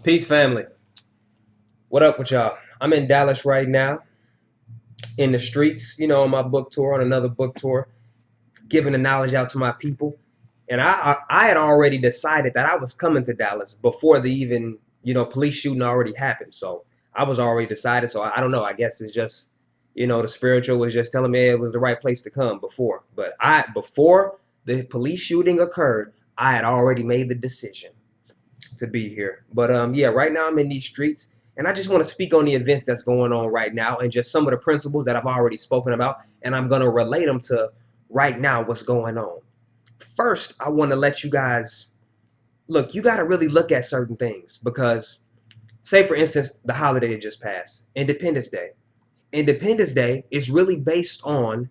Peace, family. What up with y'all? I'm in Dallas right now, in the streets, on my book tour, on another book tour, giving the knowledge out to my people. And I had already decided that I was coming to Dallas before the even, police shooting already happened. So I was already decided. So I don't know. I guess it's just, the spiritual was just telling me it was the right place to come before. But before the police shooting occurred, I had already made the decision to be here. But yeah, right now I'm in these streets, and I just want to speak on the events that's going on right now and just some of the principles that I've already spoken about, and I'm gonna relate them to right now what's going on. First, I want to let you guys look. You got to really look at certain things because, say for instance, the holiday that just passed, Independence Day. Independence Day is really based on,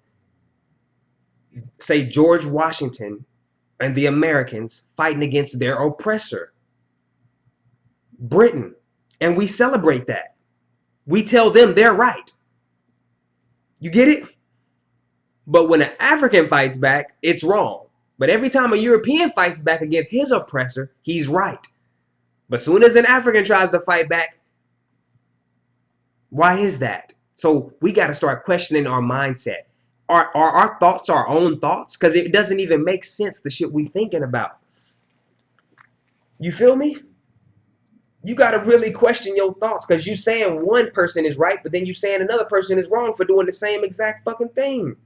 say, George Washington and the Americans fighting against their oppressor, Britain. And we celebrate that. We tell them they're right. You get it? But when an African fights back, it's wrong. But every time a European fights back against his oppressor, he's right. But soon as an African tries to fight back, why is that? So we got to start questioning our mindset. Are our thoughts our own thoughts? Because it doesn't even make sense, the shit we thinking about. You feel me? You got to really question your thoughts because you saying one person is right, but then you saying another person is wrong for doing the same exact fucking thing.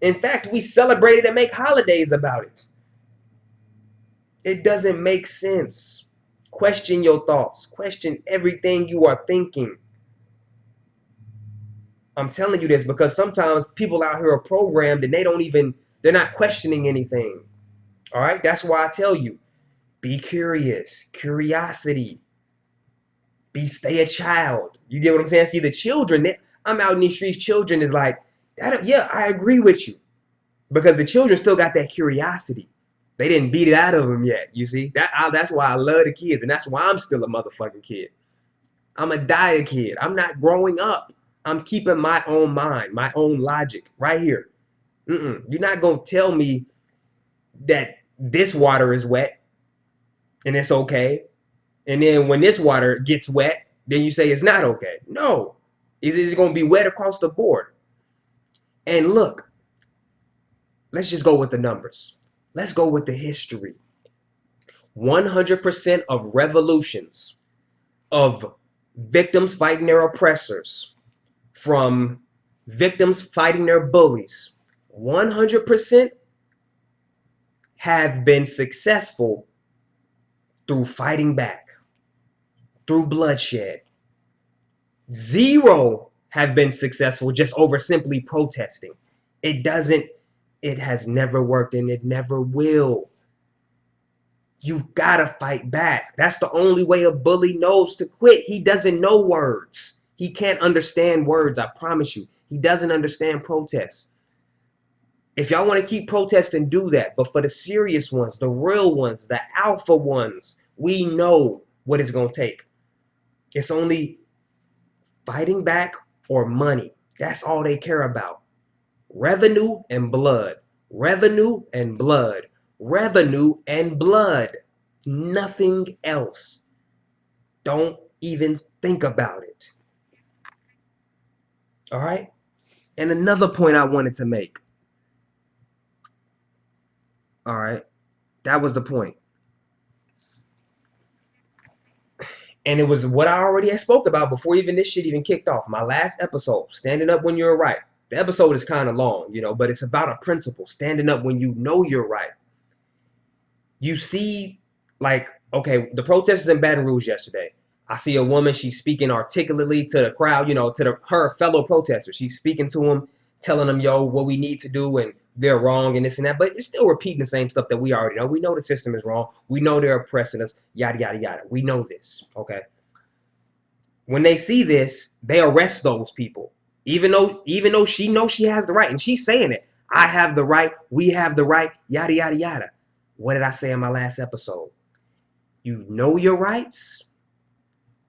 In fact, we celebrate it and make holidays about it. It doesn't make sense. Question your thoughts. Question everything you are thinking. I'm telling you this because sometimes people out here are programmed and they're not questioning anything. All right? That's why I tell you, be curious. Curiosity. Stay a child. You get what I'm saying? See, the children, I'm out in these streets, children is like, yeah, I agree with you. Because the children still got that curiosity. They didn't beat it out of them yet. You see, that's why I love the kids, and that's why I'm still a motherfucking kid. I'm a die kid. I'm not growing up. I'm keeping my own mind, my own logic right here. You're not gonna tell me that this water is wet and it's okay, and then when this water gets wet, then you say it's not okay. No, it's gonna be wet across the board. And look, let's just go with the numbers. Let's go with the history. 100% of revolutions, of victims fighting their oppressors, from victims fighting their bullies, 100% have been successful through fighting back, through bloodshed. Zero have been successful just over simply protesting. It has never worked and it never will. You gotta fight back. That's the only way a bully knows to quit. He doesn't know words. He can't understand words, I promise you. He doesn't understand protests. If y'all want to keep protesting, do that. But for the serious ones, the real ones, the alpha ones, we know what it's going to take. It's only fighting back or money. That's all they care about. Revenue and blood. Revenue and blood. Revenue and blood. Nothing else. Don't even think about it. All right? And another point I wanted to make. All right? That was the point. And it was what I already had spoke about before even this shit even kicked off. My last episode, standing up when you're right. The episode is kind of long, but it's about a principle, standing up when you know you're right. You see, like, okay, the protesters in Baton Rouge yesterday. I see a woman, she's speaking articulately to the crowd, to her fellow protesters. She's speaking to them, telling them, yo, what we need to do, and they're wrong and this and that. But you're still repeating the same stuff that we already know. We know the system is wrong. We know they're oppressing us, yada, yada, yada. We know this, okay? When they see this, they arrest those people. Even though she knows she has the right, and she's saying it. I have the right, we have the right, yada, yada, yada. What did I say in my last episode? You know your rights,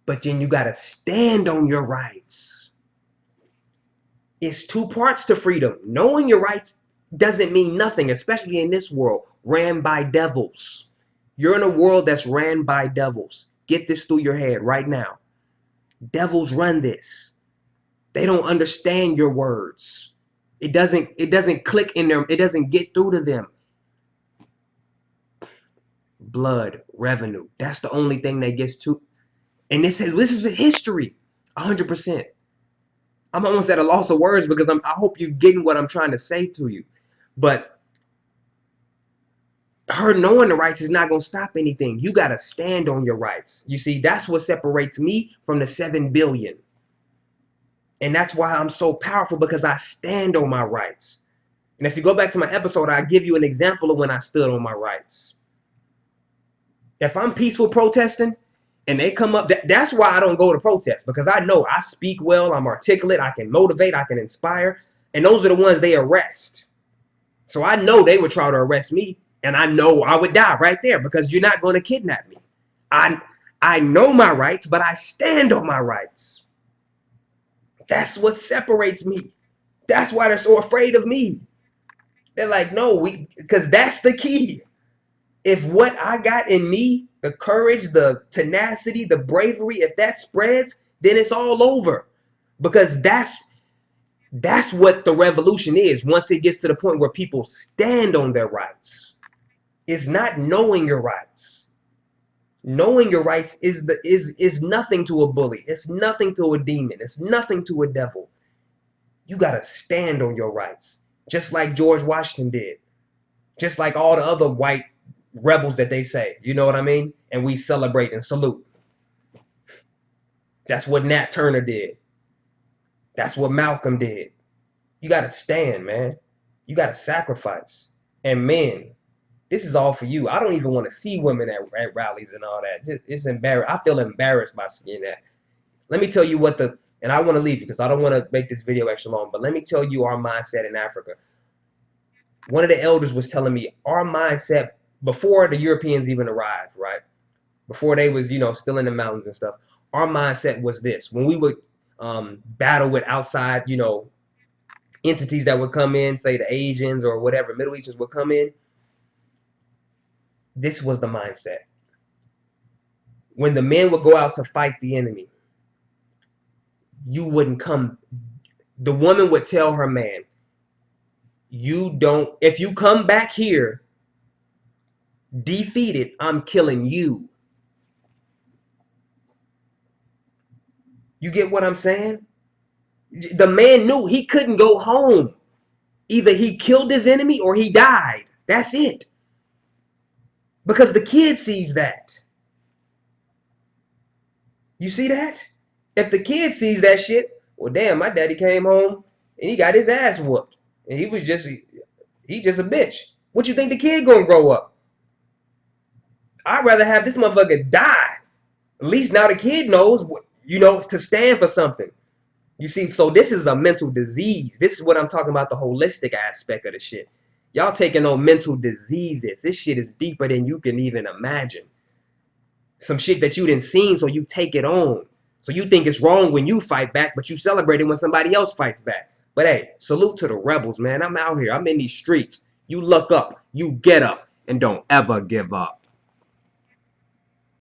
but then you got to stand on your rights. It's two parts to freedom. Knowing your rights doesn't mean nothing, especially in this world ran by devils. You're in a world that's ran by devils. Get this through your head right now. Devils run this. They don't understand your words. It doesn't click in them. It doesn't get through to them. Blood, revenue. That's the only thing that gets to. And this is a history. 100%. I'm almost at a loss of words because I hope you're getting what I'm trying to say to you. But her knowing the rights is not going to stop anything. You got to stand on your rights. You see, that's what separates me from the 7 billion. And that's why I'm so powerful, because I stand on my rights. And if you go back to my episode, I give you an example of when I stood on my rights. If I'm peaceful protesting and they come up, that's why I don't go to protest, because I know I speak well, I'm articulate, I can motivate, I can inspire. And those are the ones they arrest. So I know they would try to arrest me, and I know I would die right there, because you're not going to kidnap me. I know my rights, but I stand on my rights. That's what separates me. That's why they're so afraid of me. They're like, no, because that's the key. If what I got in me, the courage, the tenacity, the bravery, if that spreads, then it's all over. Because that's what the revolution is. Once it gets to the point where people stand on their rights, it's not knowing your rights. Knowing your rights is nothing to a bully. It's nothing to a demon. It's nothing to a devil. You gotta stand on your rights, just like George Washington did, just like all the other white rebels that they say. You know what I mean? And we celebrate and salute. That's what Nat Turner did. That's what Malcolm did. You gotta stand, man. You gotta sacrifice. And men, this is all for you. I don't even want to see women at rallies and all that. It's embarrassing. I feel embarrassed by seeing that. Let me tell you and I want to leave you because I don't want to make this video extra long, but let me tell you our mindset in Africa. One of the elders was telling me our mindset before the Europeans even arrived, right? Before they was, still in the mountains and stuff. Our mindset was this. When we would battle with outside, entities that would come in, say the Asians or whatever, Middle Easterns would come in, this was the mindset. When the men would go out to fight the enemy, you wouldn't come. The woman would tell her man, if you come back here defeated, I'm killing you. You get what I'm saying? The man knew he couldn't go home. Either he killed his enemy or he died. That's it. Because the kid sees that. You see that? If the kid sees that shit, well, damn, my daddy came home and he got his ass whooped. And he just a bitch. What you think the kid gonna grow up? I'd rather have this motherfucker die. At least now the kid knows, to stand for something. You see, so this is a mental disease. This is what I'm talking about, the holistic aspect of the shit. Y'all taking on mental diseases. This shit is deeper than you can even imagine. Some shit that you didn't seen, so you take it on. So you think it's wrong when you fight back, but you celebrate it when somebody else fights back. But hey, salute to the rebels, man. I'm out here. I'm in these streets. You look up, you get up, and don't ever give up.